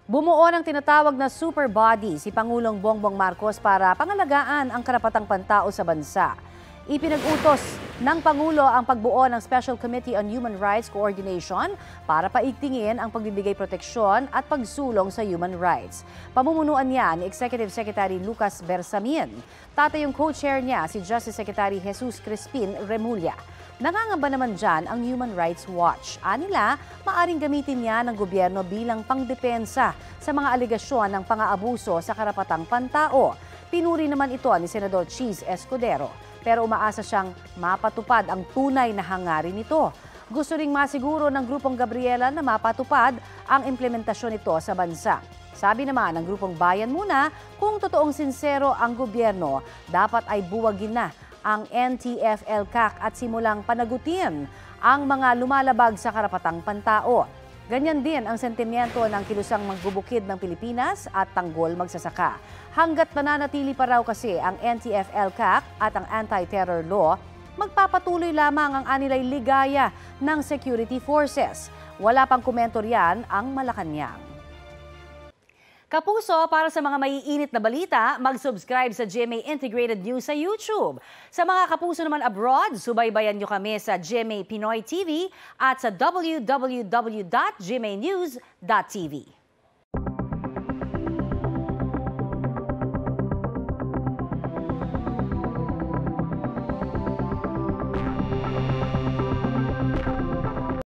Bumuo ng tinatawag na super body si Pangulong Bongbong Marcos para pangalagaan ang karapatang pantao sa bansa. Ipinag-utos ng Pangulo ang pagbuo ng Special Committee on Human Rights Coordination para paigtingin ang pagbibigay proteksyon at pagsulong sa human rights. Pamumunuan niya ni Executive Secretary Lucas Bersamin. Tatay yung co-chair niya si Justice Secretary Jesus Crispin Remulla. Nangangamba naman dyan ang Human Rights Watch. Anila, maaring gamitin niya ng gobyerno bilang pangdepensa sa mga alegasyon ng pang-aabuso sa karapatang pantao. Pinuri naman ito ni Senador Cheese Escudero, pero umaasa siyang mapatupad ang tunay na hangarin nito. Gusto ring masiguro ng Grupong Gabriela na mapatupad ang implementasyon nito sa bansa. Sabi naman ng Grupong Bayan Muna, kung totoong sinsero ang gobyerno, dapat ay buwagin na ang NTF-ELCAC at simulang panagutin ang mga lumalabag sa karapatang pantao. Ganyan din ang sentimiento ng kilusang magbubukid ng Pilipinas at tanggol magsasaka. Hanggat mananatili pa raw kasi ang NTF-ELCAC at ang anti-terror law, magpapatuloy lamang ang anilay ligaya ng security forces. Wala pang komento riyan ang Malacanang. Kapuso, para sa mga maiinit na balita, mag-subscribe sa GMA Integrated News sa YouTube. Sa mga kapuso naman abroad, subaybayan nyo kami sa GMA Pinoy TV at sa www.gmanews.tv.